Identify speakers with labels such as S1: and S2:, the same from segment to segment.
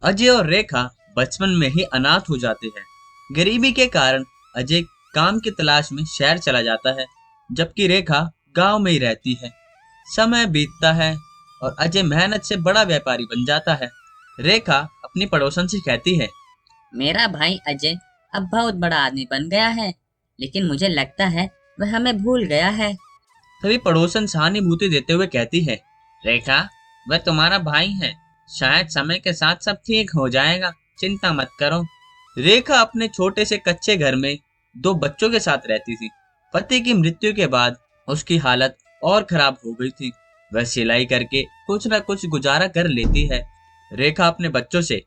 S1: अजय और रेखा बचपन में ही अनाथ हो जाते हैं। गरीबी के कारण अजय काम की तलाश में शहर चला जाता है, जबकि रेखा गांव में ही रहती है। समय बीतता है और अजय मेहनत से बड़ा व्यापारी बन जाता है। रेखा अपनी पड़ोसन से कहती है।
S2: मेरा भाई अजय अब बहुत बड़ा आदमी बन गया है, लेकिन मुझे लगता है वह हमें भूल गया है।
S1: तभी पड़ोसन सहानुभूति देते हुए कहती है। रेखा, वह तुम्हारा भाई है, शायद समय के साथ सब ठीक हो जाएगा, चिंता मत करो। रेखा अपने छोटे से कच्चे घर में दो बच्चों के साथ रहती थी। पति की मृत्यु के बाद उसकी हालत और खराब हो गई थी। वह सिलाई करके कुछ न कुछ गुजारा कर लेती है। रेखा अपने बच्चों से,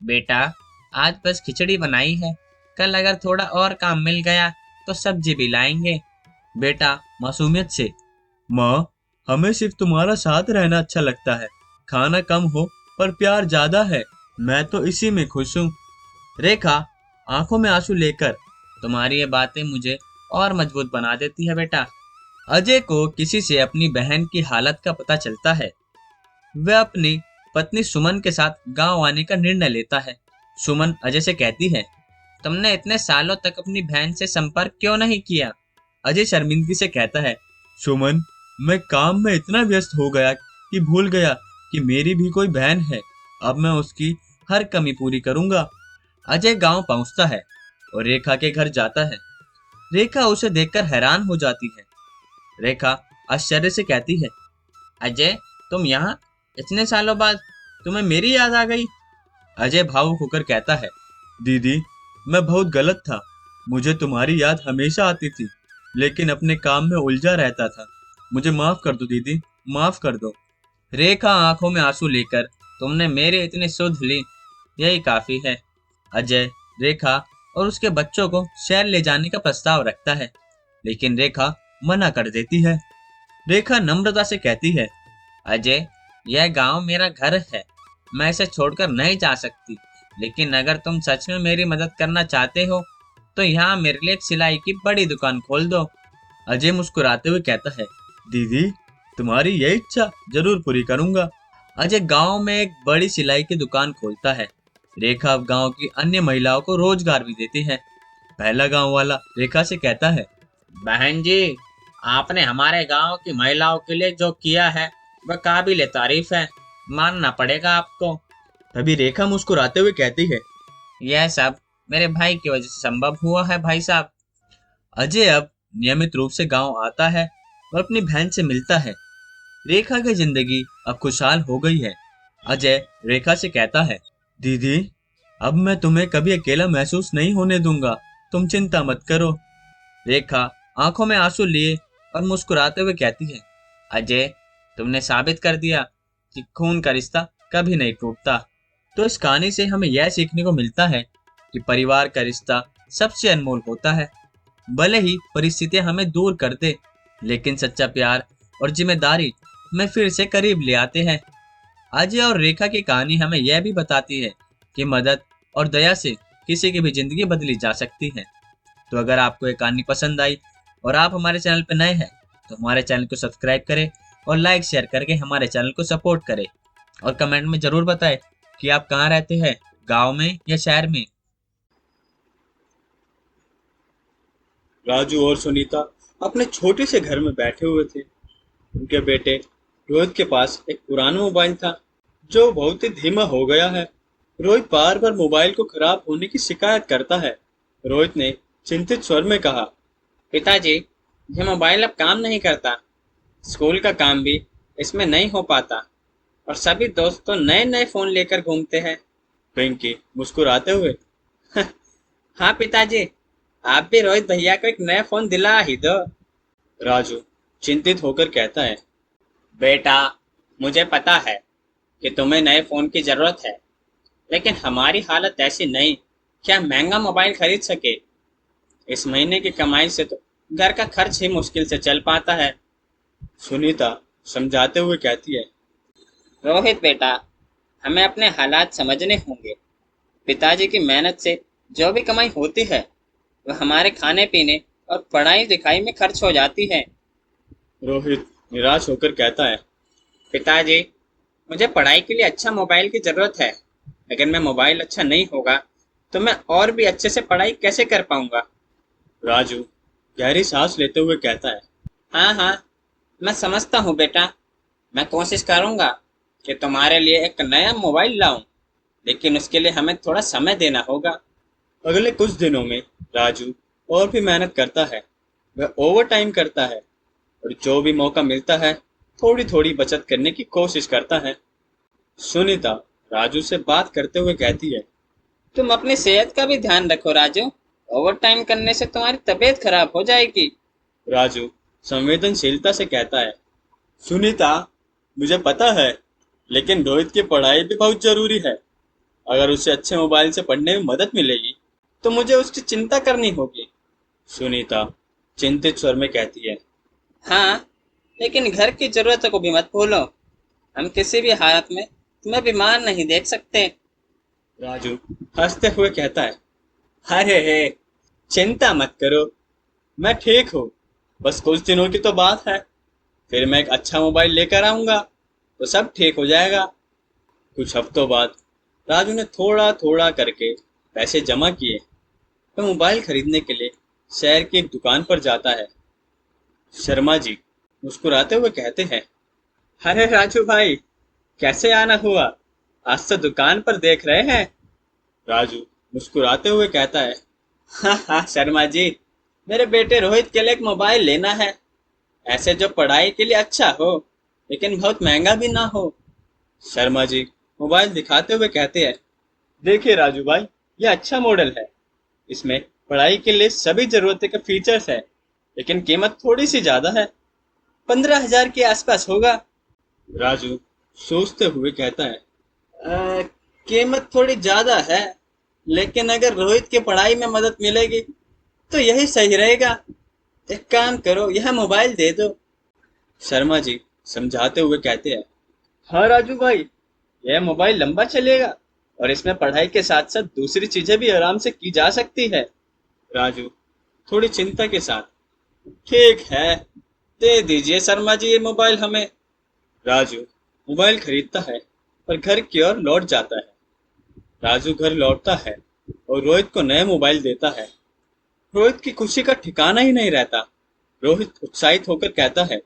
S1: बेटा, आज बस खिचड़ी बनाई है, कल अगर थोड़ा और काम मिल गया तो सब्जी भी लाएंगे। बेटा मासूमियत से, माँ, हमें सिर्फ तुम्हारा साथ रहना अच्छा लगता है। खाना कम हो पर प्यार ज्यादा है, मैं तो इसी में खुश हूँ। रेखा आंखों में आंसू लेकर, तुम्हारी ये बातें मुझे और मजबूत बना देती है बेटा। अजय को किसी से अपनी बहन की हालत का पता चलता है। वह अपनी पत्नी सुमन के साथ गांव आने का निर्णय लेता है। सुमन अजय से कहती है, तुमने इतने सालों तक अपनी बहन से संपर्क क्यों नहीं किया? अजय शर्मिंदगी से कहता है, सुमन, मैं काम में इतना व्यस्त हो गया कि भूल गया कि मेरी भी कोई बहन है। अब मैं उसकी हर कमी पूरी करूंगा। अजय गांव पहुंचता है और रेखा के घर जाता है। रेखा उसे देखकर हैरान हो जाती है। रेखा आश्चर्य से कहती है, अजय, तुम यहाँ इतने सालों बाद, तुम्हें मेरी याद आ गई? अजय भावुक होकर कहता है, दीदी, मैं बहुत गलत था। मुझे तुम्हारी याद हमेशा आती थी, लेकिन अपने काम में उलझा रहता था। मुझे माफ कर दो दीदी, माफ कर दो। रेखा आंखों में आंसू लेकर, तुमने मेरी इतनी सुध ली, यही काफी है। अजय रेखा और उसके बच्चों को शहर ले जाने का प्रस्ताव रखता है, लेकिन रेखा मना कर देती है। रेखा नम्रता से कहती है, अजय, यह गांव मेरा घर है, मैं इसे छोड़कर नहीं जा सकती। लेकिन अगर तुम सच में मेरी मदद करना चाहते हो तो यहाँ मेरे लिए एक सिलाई की बड़ी दुकान खोल दो। अजय मुस्कुराते हुए कहता है, दीदी, तुम्हारी यह इच्छा जरूर पूरी करूंगा। अजय गांव में एक बड़ी सिलाई की दुकान खोलता है। रेखा अब गांव की अन्य महिलाओं को रोजगार भी देती है। पहला गांव वाला रेखा से कहता है, बहन जी, आपने हमारे गांव की महिलाओं के लिए जो किया है वह काबिल तारीफ है, मानना पड़ेगा आपको। तभी रेखा मुस्कुराते हुए कहती है, यह सब मेरे भाई की वजह से संभव हुआ है भाई साहब। अजय अब नियमित रूप से गांव आता है और अपनी बहन से मिलता है। रेखा की जिंदगी अब खुशहाल हो गई है। अजय रेखा से कहता है, दीदी, अब मैं तुम्हें कभी अकेला महसूस नहीं होने दूंगा, तुम चिंता मत करो। रेखा आंखों में आंसू लिए और मुस्कुराते हुए कहती है, अजय, तुमने साबित कर दिया कि खून का रिश्ता कभी नहीं टूटता। तो इस कहानी से हमें यह सीखने को मिलता है कि परिवार का रिश्ता सबसे अनमोल होता है। भले ही परिस्थितियां हमें दूर कर दे, लेकिन सच्चा प्यार और जिम्मेदारी हमें फिर से करीब ले आते हैं। अजय और रेखा की कहानी हमें यह भी बताती है कि मदद और दया से किसी की भी जिंदगी बदली जा सकती है। तो अगर आपको ये कहानी पसंद आई और आप हमारे चैनल पर नए हैं तो हमारे चैनल को सब्सक्राइब करें और लाइक शेयर करके हमारे चैनल को सपोर्ट करें। और कमेंट में जरूर बताएं कि आप कहाँ रहते हैं, गांव में या शहर में।
S3: राजू और सुनीता अपने छोटे से घर में बैठे हुए थे। उनके बेटे रोहित के पास एक पुराना मोबाइल था जो बहुत ही धीमा हो गया है। रोहित बार बार मोबाइल को खराब होने की शिकायत करता है। रोहित ने चिंतित स्वर में कहा, पिताजी, यह मोबाइल अब काम नहीं करता, स्कूल का काम भी इसमें नहीं हो पाता और सभी दोस्त तो नए नए फोन लेकर घूमते हैं। पिंकी मुस्कुराते हुए, हाँ पिताजी, आप भी रोहित भैया को एक नया फोन दिला ही दो। राजू चिंतित होकर कहता है, बेटा, मुझे पता है कि तुम्हें नए फोन की जरूरत है, लेकिन हमारी हालत ऐसी नहीं कि हम महंगा मोबाइल खरीद सके। इस महीने की कमाई से तो घर का खर्च ही मुश्किल से चल पाता है। सुनीता समझाते हुए कहती है, रोहित बेटा, हमें अपने हालात समझने होंगे। पिताजी की मेहनत से जो भी कमाई होती है वह हमारे खाने पीने और पढ़ाई लिखाई में खर्च हो जाती है। रोहित निराश होकर कहता है, पिताजी, मुझे पढ़ाई के लिए अच्छा मोबाइल की जरूरत है,
S1: अगर मैं मोबाइल अच्छा नहीं होगा तो मैं और भी अच्छे से पढ़ाई कैसे कर पाऊंगा।
S3: राजू गहरी सांस लेते हुए कहता है।
S1: हाँ हाँ, मैं समझता हूँ बेटा। मैं कोशिश करूंगा कि तुम्हारे लिए एक नया मोबाइल लाऊं, लेकिन उसके लिए हमें थोड़ा समय देना होगा।
S3: अगले कुछ दिनों में राजू और भी मेहनत करता है। वह ओवर टाइम करता है और जो भी मौका मिलता है थोड़ी थोड़ी बचत करने की कोशिश करता है। सुनीता राजू से बात करते हुए कहती है।
S1: तुम अपनी सेहत का भी ध्यान रखो राजू। ओवर टाइम करने से तुम्हारी तबीयत खराब हो जाएगी।
S3: राजू संवेदनशीलता से कहता है। सुनीता, मुझे पता है, लेकिन रोहित की पढ़ाई भी बहुत जरूरी है। अगर उसे अच्छे मोबाइल से पढ़ने में मदद मिलेगी तो मुझे उसकी चिंता करनी होगी। सुनीता चिंतित स्वर में कहती है।
S1: हाँ, लेकिन घर की जरूरतों को भी मत भूलो। हम किसी भी हालत में तुम्हें बीमार नहीं देख सकते।
S3: राजू हंसते हुए कहता है। अरे हे, चिंता मत करो, मैं ठीक हूँ। बस कुछ दिनों की तो बात है, फिर मैं एक अच्छा मोबाइल लेकर आऊंगा तो सब ठीक हो जाएगा। कुछ हफ्तों बाद राजू ने थोड़ा थोड़ा करके पैसे जमा किए। वह मोबाइल खरीदने के लिए शहर की एक दुकान पर जाता है। शर्मा जी मुस्कुराते हुए कहते हैं। अरे राजू भाई, कैसे आना हुआ? आज तो दुकान पर देख रहे हैं। राजू मुस्कुराते हुए कहता है। हाँ हाँ शर्मा जी, मेरे बेटे रोहित के लिए एक मोबाइल लेना है, ऐसे जो पढ़ाई के लिए अच्छा हो लेकिन बहुत महंगा भी ना हो। शर्मा जी मोबाइल दिखाते हुए कहते हैं। देखिए राजू भाई, यह अच्छा मॉडल है। इसमें पढ़ाई के लिए सभी जरूरतें के फीचर्स है, लेकिन कीमत थोड़ी सी ज्यादा है। 15,000 के आसपास होगा। राजू सोचते हुए कहता है। कीमत थोड़ी ज्यादा है, लेकिन अगर रोहित की पढ़ाई में मदद मिलेगी तो यही सही रहेगा। एक काम करो, यह मोबाइल दे दो। शर्मा जी समझाते हुए कहते हैं। हाँ राजू भाई, यह मोबाइल लंबा चलेगा और इसमें पढ़ाई के साथ साथ दूसरी चीजें भी आराम से की जा सकती है। राजू थोड़ी चिंता के साथ। ठीक है, दे दीजिए शर्मा जी ये मोबाइल हमें। राजू मोबाइल खरीदता है और घर की ओर लौट जाता है। राजू घर लौटता है और रोहित को नया मोबाइल देता है। रोहित की खुशी का ठिकाना ही नहीं रहता। रोहित उत्साहित होकर कहता है।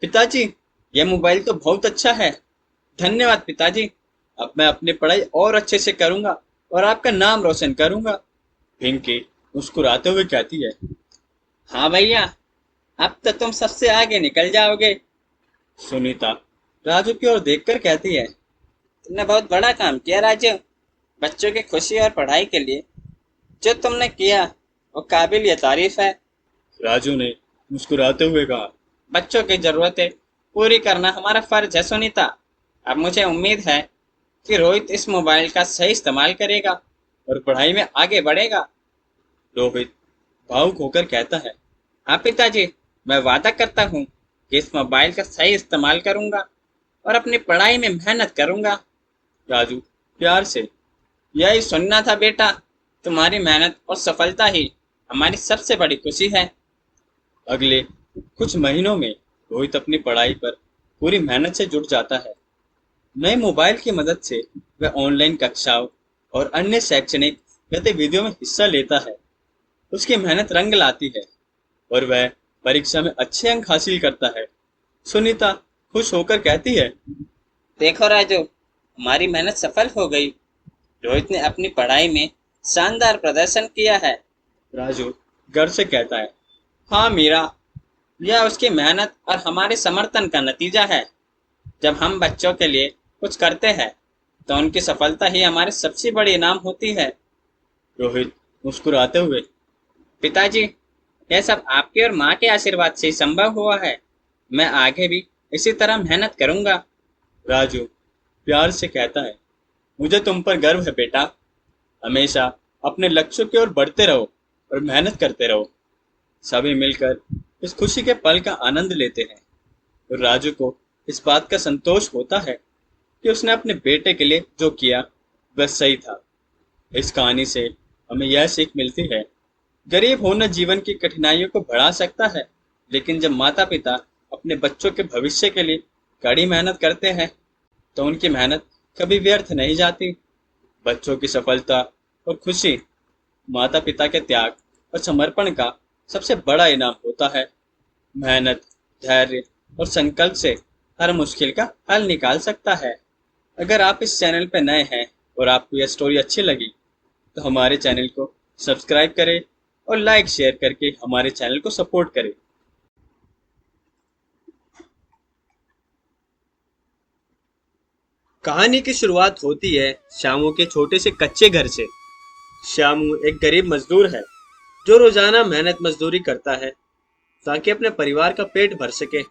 S3: पिताजी, यह मोबाइल तो बहुत अच्छा है। धन्यवाद पिताजी। अब मैं अपनी पढ़ाई और अच्छे से करूंगा और आपका नाम रोशन करूंगा। पिंकी मुस्कुराते हुए कहती है। हाँ भैया, अब तो तुम सबसे आगे निकल जाओगे। सुनीता राजू की ओर देखकर कहती है। तुमने बहुत बड़ा काम किया राजू। बच्चों की खुशी और पढ़ाई के लिए जो तुमने किया वो काबिल तारीफ है। राजू ने मुस्कुराते हुए कहा। बच्चों की जरूरतें पूरी करना हमारा फर्ज है सुनीता। अब मुझे उम्मीद है कि रोहित इस मोबाइल का सही इस्तेमाल करेगा और पढ़ाई में आगे बढ़ेगा। रोहित भावुक होकर कहता है। हाँ पिताजी, मैं वादा करता हूँ कि इस मोबाइल का सही इस्तेमाल करूंगा और अपनी पढ़ाई में मेहनत करूंगा। राजू प्यार से। यही सुनना था बेटा। तुम्हारी मेहनत और सफलता ही हमारी सबसे बड़ी खुशी है। अगले कुछ महीनों में रोहित अपनी पढ़ाई पर पूरी मेहनत से जुट जाता है। नए मोबाइल की मदद से वह ऑनलाइन कक्षाओं और अन्य शैक्षणिक गतिविधियों में हिस्सा लेता है। उसकी मेहनत रंग लाती है और वह परीक्षा में अच्छे अंक हासिल करता है। सुनीता खुश होकर कहती है। देखो राजू, हमारी मेहनत सफल हो गई। रोहित ने अपनी पढ़ाई में शानदार प्रदर्शन किया है। राजू गर्व से कहता है। हाँ मीरा, यह उसकी मेहनत और हमारे समर्थन का नतीजा है। जब हम बच्चों के लिए कुछ करते हैं तो उनकी सफलता ही हमारी सबसे बड़ी इनाम होती है। रोहित मुस्कुराते हुए। पिताजी, यह सब आपके और माँ के आशीर्वाद से ही संभव हुआ है। मैं आगे भी इसी तरह मेहनत करूंगा। राजू प्यार से कहता है। मुझे तुम पर गर्व है बेटा। हमेशा अपने लक्ष्यों की ओर बढ़ते रहो और मेहनत करते रहो। सभी मिलकर इस खुशी के पल का आनंद लेते हैं और राजू को इस बात का संतोष होता है कि उसने अपने बेटे के लिए जो किया वह सही था। इस कहानी से हमें यह सीख मिलती है। गरीब होना जीवन की कठिनाइयों को बढ़ा सकता है, लेकिन जब माता पिता अपने बच्चों के भविष्य के लिए कड़ी मेहनत करते हैं तो उनकी मेहनत कभी व्यर्थ नहीं जाती। बच्चों की सफलता और खुशी माता पिता के त्याग और समर्पण का सबसे बड़ा इनाम होता है। मेहनत, धैर्य और संकल्प से हर मुश्किल का हल निकाल सकता है। अगर आप इस चैनल पर नए हैं और आपको यह स्टोरी अच्छी लगी तो हमारे चैनल को सब्सक्राइब करें और लाइक शेयर करके हमारे चैनल को सपोर्ट करें। कहानी की शुरुआत होती है श्यामू के छोटे से कच्चे घर से। श्यामू एक गरीब मजदूर है जो रोजाना मेहनत मजदूरी करता है ताकि अपने परिवार का पेट भर सके।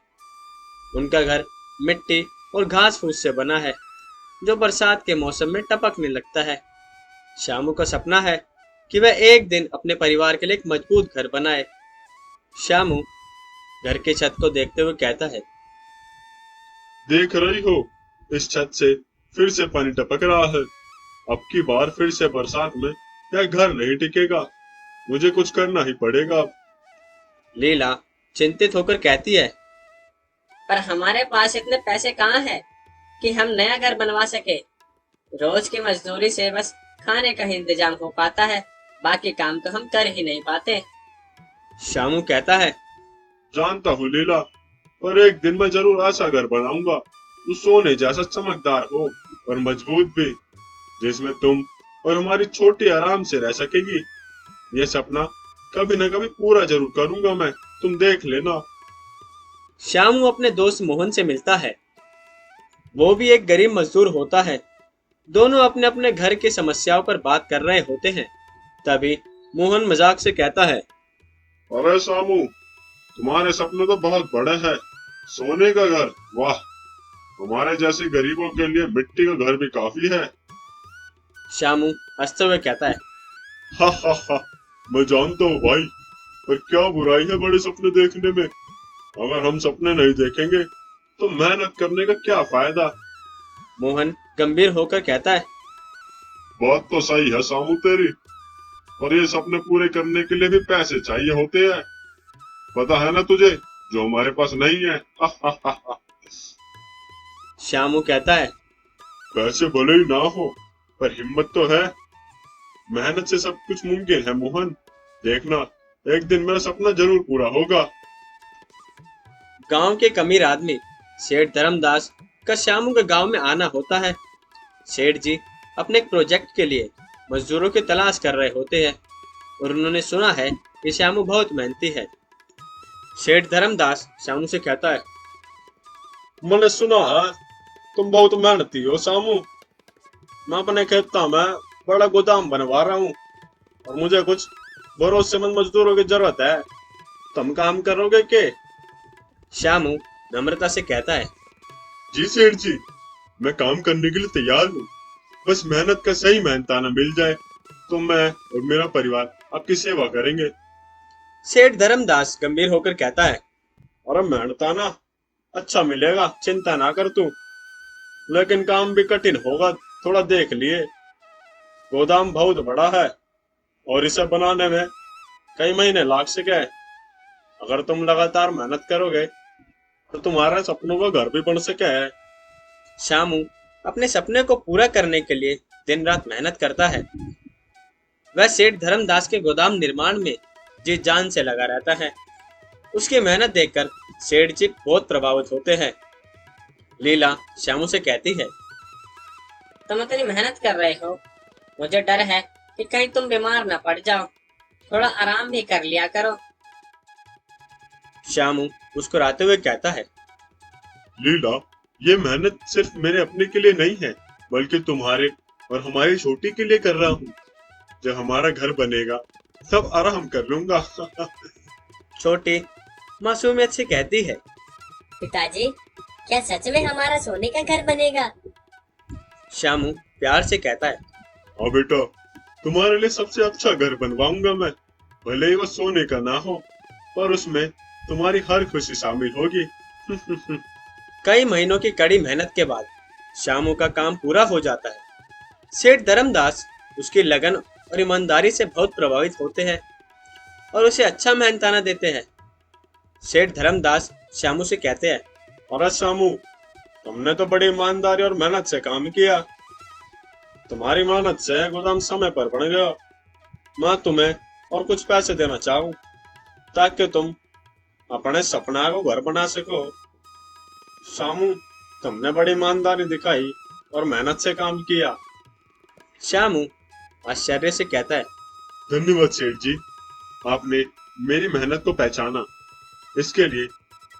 S3: उनका घर मिट्टी और घास फूस से बना है जो बरसात के मौसम में टपकने लगता है। श्यामू का सपना है कि वह एक दिन अपने परिवार के लिए एक मजबूत घर बनाए। श्यामू घर की छत को देखते हुए कहता है,
S4: देख रही हो, इस छत से फिर से पानी टपक रहा है। अब की बार फिर से बरसात में यह घर नहीं टिकेगा। मुझे कुछ करना ही पड़ेगा।
S3: लीला चिंतित होकर कहती है,
S2: पर हमारे पास इतने पैसे कहाँ हैं कि हम नया घर बनवा सके। रोज की मजदूरी से बस खाने का ही इंतजाम हो पाता है, बाकी काम तो हम कर ही नहीं पाते।
S3: श्यामू कहता है,
S4: जानता हूँ लीला, पर एक दिन मैं जरूर ऐसा घर बनाऊंगा जो सोने जैसा चमकदार हो और मजबूत भी, जिसमें तुम और हमारी छोटी आराम से रह सकेगी। ये सपना कभी न कभी पूरा जरूर करूंगा मैं, तुम देख लेना।
S3: श्यामू अपने दोस्त मोहन से मिलता है। वो भी एक गरीब मजदूर होता है। दोनों अपने अपने घर की समस्याओं पर बात कर रहे होते हैं। तभी मोहन मजाक से कहता है,
S4: अरे सामू, तुम्हारे सपने तो बहुत बड़े हैं। सोने का घर, वाह। हमारे जैसे गरीबों के लिए मिट्टी का घर भी काफी है।
S3: श्यामू हंसते हुए कहता है,
S4: हा हा हा, मैं जानता हूँ भाई, पर क्या बुराई है बड़े सपने देखने में। अगर हम सपने नहीं देखेंगे तो मेहनत करने का क्या फायदा।
S3: मोहन गंभीर होकर कहता है,
S4: बात तो सही है सामू तेरी, पर ये सपने पूरे करने के लिए भी पैसे चाहिए होते हैं। पता है ना तुझे, जो हमारे पास नहीं है। हा हा हा हा।
S3: श्यामू कहता है,
S4: पैसे भले ही ना हो, पर हिम्मत तो है। मेहनत से सब कुछ मुमकिन है मोहन। देखना, एक दिन मेरा सपना जरूर पूरा होगा।
S3: गांव के एक अमीर आदमी सेठ धर्मदास का श्यामू के गांव में आना होता है। सेठ जी अपने एक प्रोजेक्ट के लिए मजदूरों की तलाश कर रहे होते हैं और उन्होंने सुना है कि श्यामू बहुत मेहनती है। सेठ धर्मदास श्यामू से कहता है,
S4: मैंने सुना है तुम बहुत मेहनती हो सामू। मैं अपने खेतों में बड़ा गोदाम बनवा रहा हूँ और मुझे कुछ भरोसेमंद मजदूरों की जरूरत है। तुम काम करोगे के?
S3: श्यामू नम्रता से कहता है,
S4: जी सेठ जी, मैं काम करने के लिए तैयार हूँ। बस मेहनत का सही मेहनताना मिल जाए तो मैं और मेरा परिवार आपकी सेवा करेंगे।
S3: सेठ धर्मदास गंभीर होकर कहता है,
S4: और मेहनताना अच्छा मिलेगा, चिंता ना कर तू। लेकिन काम भी कठिन होगा, थोड़ा देख लिए। गोदाम बहुत बड़ा है और इसे बनाने में कई महीने लग सके। अगर तुम लगातार मेहनत करोगे तो तुम्हारे सपनों का घर भी बन सके।
S3: श्यामू अपने सपने को पूरा करने के लिए दिन रात मेहनत करता है। वह सेठ धर्मदास के गोदाम निर्माण में जी जान से लगा रहता है। उसकी मेहनत देखकर सेठ जी बहुत प्रभावित होते हैं। लीला श्यामू से कहती है,
S2: तुम इतनी मेहनत कर रहे हो, मुझे डर है कि कहीं तुम बीमार ना पड़ जाओ। थोड़ा आराम भी कर लिया करो।
S3: श्यामू मुस्कुराते हुए कहता है,
S4: लीला, ये मेहनत सिर्फ मेरे अपने के लिए नहीं है, बल्कि तुम्हारे और हमारी छोटी के लिए कर रहा हूँ। जब हमारा घर बनेगा सब आराम कर लूंगा।
S3: छोटी मासूमियत से कहती है,
S5: पिताजी, क्या सच में हमारा सोने का घर बनेगा?
S3: श्यामू प्यार से कहता है,
S4: हाँ बेटा, तुम्हारे लिए सबसे अच्छा घर बनवाऊंगा मैं। भले ही वो सोने का ना हो, पर उसमें तुम्हारी हर खुशी शामिल होगी।
S3: कई महीनों की कड़ी मेहनत के बाद श्यामू का काम पूरा हो जाता है। सेठ धर्मदास उसकी लगन और ईमानदारी से बहुत प्रभावित होते हैं और उसे अच्छा मेहनताना देते हैं। सेठ धर्मदास श्यामू से कहते हैं,
S4: अरे श्यामू, तुमने तो बड़ी ईमानदारी और मेहनत से काम किया। तुम्हारी मेहनत से गोदाम समय पर बन गया। मैं तुम्हें और कुछ पैसे देना चाहूँ ताकि तुम अपने सपना को घर बना सको। शामू, तुमने बड़ी ईमानदारी दिखाई और मेहनत से काम किया।
S3: श्यामू आश्चर्य से कहता है,
S4: धन्यवाद सेठ जी, आपने मेरी मेहनत को पहचाना। इसके लिए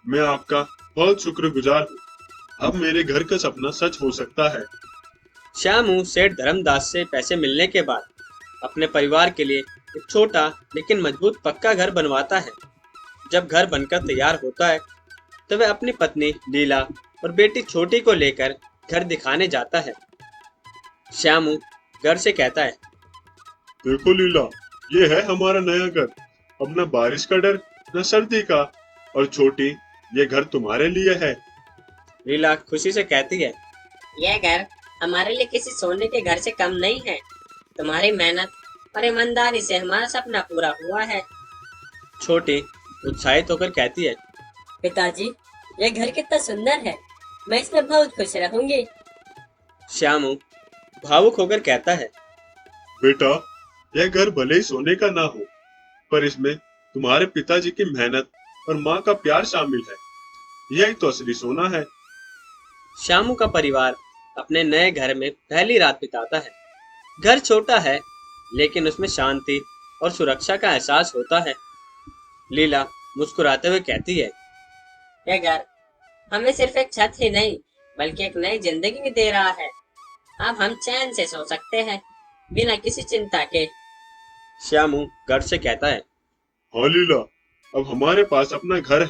S4: मैं आपका बहुत शुक्रगुजार हूँ। अब मेरे घर का सपना सच हो सकता है।
S3: श्यामू सेठ धर्मदास से पैसे मिलने के बाद अपने परिवार के लिए एक छोटा लेकिन मजबूत पक्का घर बनवाता है। जब घर बनकर तैयार होता है तो वह अपनी पत्नी लीला और बेटी छोटी को लेकर घर दिखाने जाता है। श्यामू घर से कहता है,
S4: देखो लीला, ये है हमारा नया घर। अब न बारिश का डर न सर्दी का। और छोटी, ये घर तुम्हारे लिए है।
S3: लीला खुशी से कहती है,
S2: यह घर हमारे लिए किसी सोने के घर से कम नहीं है। तुम्हारी मेहनत और ईमानदारी से हमारा सपना पूरा हुआ है।
S3: छोटी उत्साहित होकर कहती है,
S5: पिताजी, यह घर कितना सुंदर है। मैं इसमें बहुत खुश रहूंगी।
S3: श्यामू भावुक होकर कहता है,
S4: बेटा, यह घर भले ही सोने का ना हो, पर इसमें तुम्हारे पिताजी की मेहनत और माँ का प्यार शामिल है। यही तो असली सोना है।
S3: श्यामू का परिवार अपने नए घर में पहली रात बिताता है। घर छोटा है लेकिन उसमें शांति और सुरक्षा का एहसास होता है। लीला मुस्कुराते हुए कहती है,
S2: यह घर हमें सिर्फ एक छत ही नहीं बल्कि एक नई जिंदगी भी दे रहा है। अब हम चैन से सो सकते हैं बिना किसी चिंता के।
S3: श्यामू घर से कहता है,
S4: हाँ लीला, अब हमारे पास अपना घर है।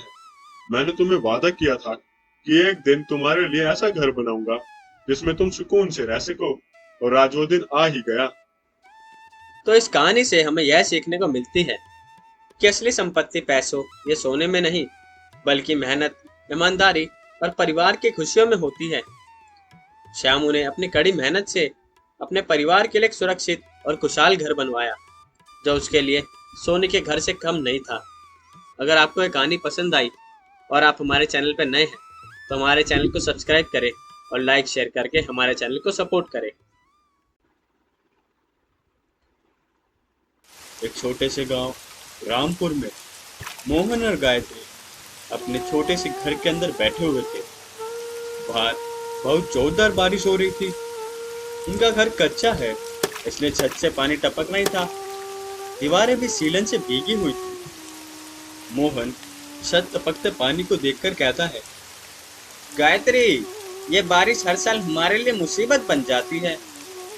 S4: मैंने तुम्हें वादा किया था कि एक दिन तुम्हारे लिए ऐसा घर बनाऊंगा जिसमें तुम सुकून से रह सको, और आज वो दिन आ ही गया।
S3: तो इस कहानी से हमें यह सीखने को मिलती है कि असली संपत्ति पैसों या सोने में नहीं बल्कि मेहनत, ईमानदारी और परिवार की खुशियों में होती है। श्यामू ने अपनी कड़ी मेहनत से अपने परिवार के लिए एक सुरक्षित और खुशहाल घर बनवाया जो उसके लिए सोने के घर से कम नहीं था। अगर आपको ये कहानी पसंद आई और आप हमारे चैनल पर नए हैं तो हमारे चैनल को सब्सक्राइब करें और लाइक शेयर करके हमारे चैनल को सपोर्ट करें। एक छोटे से गांव रामपुर में मोहन और गायत्री अपने छोटे से घर के अंदर बैठे हुए थे। बाहर बहुत जोरदार बारिश हो रही थी। उनका घर कच्चा है इसलिए छत से पानी टपक नहीं था। दीवारें भी सीलन से भीगी हुई थी। मोहन छत टपकते पानी को देखकर कहता है, गायत्री, ये बारिश हर साल हमारे लिए मुसीबत बन जाती है।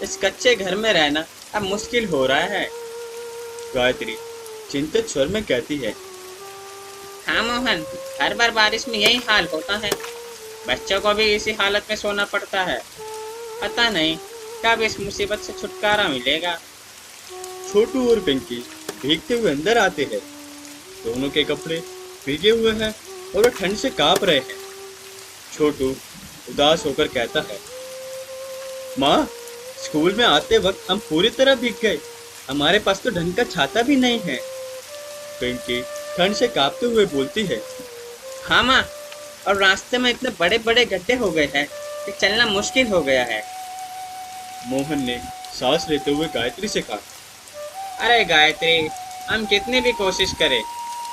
S3: इस कच्चे घर में रहना अब मुश्किल हो रहा है। गायत्री चिंतित स्वर में कहती है,
S1: हाँ मोहन, हर बार बारिश में यही हाल होता है। बच्चों को भी इसी हालत में सोना पड़ता है। पता नहीं कब इस मुसीबत से छुटकारा मिलेगा।
S3: छोटू और पिंकी भीगते हुए अंदर आते हैं। दोनों के कपड़े भीगे हुए हैं और वो ठंड से कांप रहे हैं। छोटू उदास होकर कहता है, माँ, स्कूल में आते वक्त हम पूरी तरह भीग गए। हमारे पास तो ढंग का छाता भी नहीं है। पिंकी ठंड से कांपते हुए बोलती है,
S1: हाँ माँ, और रास्ते में इतने बड़े बड़े गड्ढे हो गए हैं कि चलना मुश्किल हो गया है।
S3: मोहन ने सांस लेते हुए गायत्री से कहा,
S1: अरे गायत्री, हम कितनी भी कोशिश करें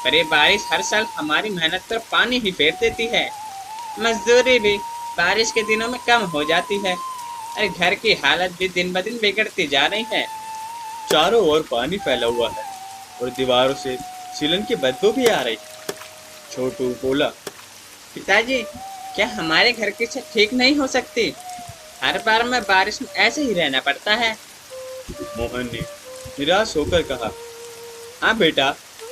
S1: पर ये बारिश हर साल हमारी मेहनत पर पानी ही फेर देती है। मजदूरी भी बारिश के दिनों में कम हो जाती है। अरे घर की हालत भी दिन ब दिन बिगड़ती जा रही है।
S3: चारों ओर पानी फैला हुआ है और दीवारों से सीलन की बदबू भी आ रही है। छोटू बोला,
S1: पिताजी, क्या हमारे घर की छत ठीक नहीं हो सकती? हर बार में बारिश में ऐसे ही रहना पड़ता है।
S3: मोहन ने निराश होकर कहा, हाँ बेटा,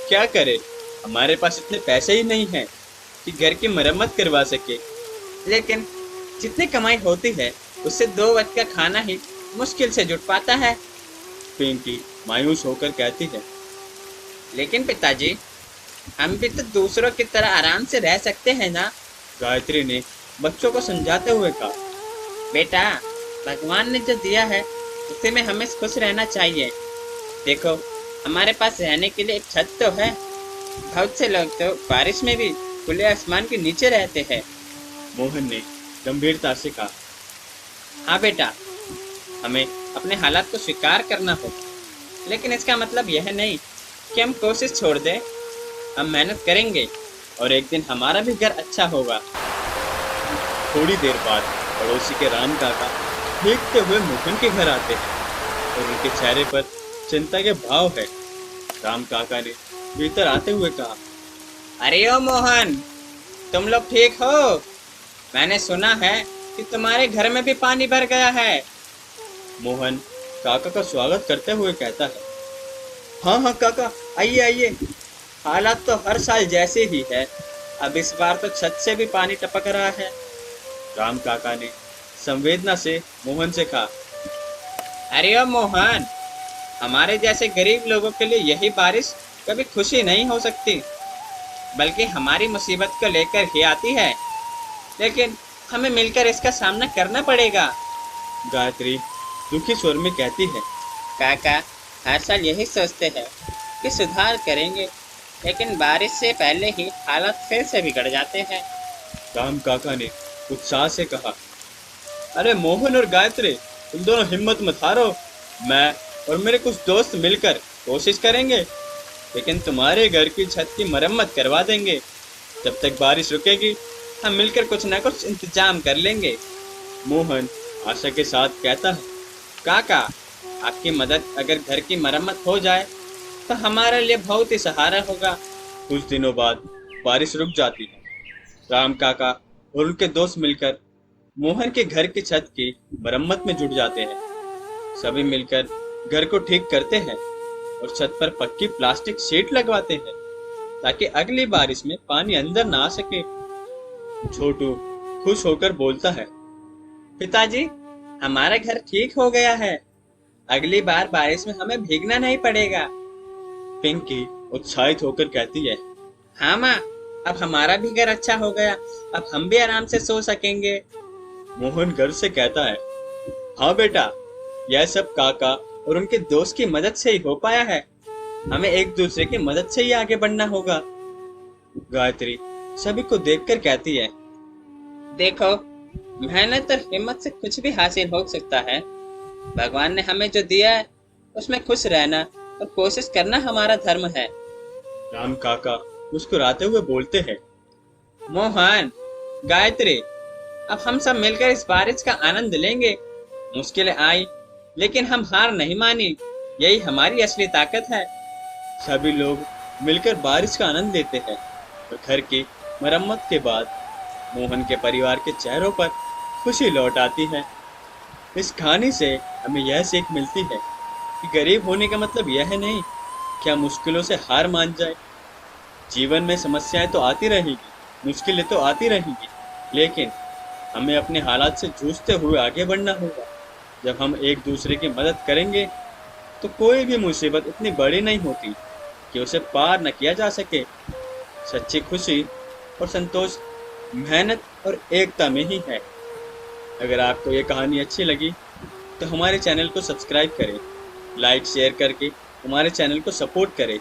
S3: क्या करे, हमारे पास इतने पैसे ही नहीं हैं कि घर की मरम्मत करवा सके।
S1: लेकिन जितनी कमाई होती है उससे 2 वक्त का खाना ही मुश्किल से जुट पाता है।
S3: पिंकी मायूस होकर कहती है,
S1: लेकिन पिताजी, हम भी तो दूसरों की तरह आराम से रह सकते हैं ना।
S3: गायत्री ने बच्चों को समझाते हुए कहा,
S1: बेटा, भगवान ने जो दिया है उसी में हमें खुश रहना चाहिए। देखो, हमारे पास रहने के लिए एक छत तो है। बहुत से लोग तो बारिश में भी खुले आसमान के नीचे रहते हैं।
S3: मोहन ने गंभीरता से कहा,
S1: हाँ बेटा, हमें अपने हालात को स्वीकार करना होगा, लेकिन इसका मतलब यह नहीं कि हम कोशिश छोड़ दें। हम मेहनत करेंगे और एक दिन हमारा भी घर अच्छा होगा।
S3: थोड़ी देर बाद पड़ोसी के राम काका देखते हुए मोहन के घर आते हैं और उनके चेहरे पर चिंता के भाव है। राम काका ने भीतर आते हुए कहा,
S1: अरे ओ मोहन, तुम लोग ठीक हो? मैंने सुना है कि तुम्हारे घर में भी पानी भर गया है।
S3: मोहन काका का स्वागत करते हुए कहता है, हाँ हाँ काका, आइए आइए। हालात तो हर साल जैसे ही है, अब इस बार तो छत से भी पानी टपक रहा है। राम काका ने संवेदना से मोहन से कहा,
S1: अरे ओ मोहन, हमारे जैसे गरीब लोगों के लिए यही बारिश कभी खुशी नहीं हो सकती, बल्कि हमारी मुसीबत को लेकर ही आती है। लेकिन हमें मिलकर इसका सामना करना पड़ेगा।
S3: गायत्री दुखी स्वर में कहती है,
S1: काका हर साल यही सोचते हैं कि सुधार करेंगे, लेकिन बारिश से पहले ही हालात फिर से बिगड़ जाते हैं।
S3: राम काका ने उत्साह से कहा, अरे मोहन और गायत्री, तुम दोनों हिम्मत मत हारो। मैं और मेरे कुछ दोस्त मिलकर कोशिश करेंगे, लेकिन तुम्हारे घर की छत की मरम्मत करवा देंगे। जब तक बारिश रुकेगी हम मिलकर कुछ ना कुछ इंतजाम कर लेंगे। मोहन आशा के साथ कहता है,
S1: काका, आपकी मदद अगर घर की मरम्मत हो जाए तो हमारे लिए बहुत ही सहारा होगा।
S3: कुछ दिनों बाद बारिश रुक जाती है। राम काका और उनके दोस्त मिलकर मोहन के घर की छत की मरम्मत में जुट जाते हैं। सभी मिलकर घर को ठीक करते हैं और छत पर पक्की प्लास्टिक शीट लगवाते हैं ताकि अगली बारिश में पानी अंदर ना आ सके। छोटू खुश होकर बोलता है,
S1: पिताजी, हमारा घर ठीक हो गया है। अगली बार बारिश में हमें भीगना नहीं पड़ेगा।
S3: पिंकी उत्साहित होकर कहती है,
S1: हाँ माँ, अब हमारा भी घर अच्छा हो गया। अब हम भी आराम से सो सकेंगे।
S3: मोहन घर से कहता है, हाँ बेटा, यह सब काका और उनके दोस्त की मदद से ही हो पाया है। हमें एक दूसरे की मदद से ही आगे बढ़ना होगा। गायत्री सभी को देखकर कहती है,
S1: देखो, मेहनत और हिम्मत से कुछ भी हासिल हो सकता है। भगवान ने हमें जो दिया है उसमें खुश रहना और कोशिश करना हमारा धर्म है।
S3: राम काका मुस्कुराते हुए बोलते हैं,
S1: मोहन, गायत्री, अब हम सब मिलकर इस बारिश का आनंद लेंगे। मुश्किलें आई, लेकिन हम हार नहीं मानी। यही हमारी असली ताकत है।
S3: सभी लोग मिलकर बारिश का आनंद लेते हैं और घर की मरम्मत के बाद मोहन के परिवार के चेहरों पर खुशी लौट आती है। इस कहानी से हमें यह सीख मिलती है कि गरीब होने का मतलब यह नहीं कि हम मुश्किलों से हार मान जाए। जीवन में समस्याएं तो आती रहेंगी, मुश्किलें तो आती रहेंगी, लेकिन हमें अपने हालात से जूझते हुए आगे बढ़ना होगा। जब हम एक दूसरे की मदद करेंगे तो कोई भी मुसीबत इतनी बड़ी नहीं होती कि उसे पार न किया जा सके। सच्ची खुशी और संतोष मेहनत और एकता में ही है। अगर आपको ये कहानी अच्छी लगी तो हमारे चैनल को सब्सक्राइब करें, लाइक शेयर करके हमारे चैनल को सपोर्ट करें।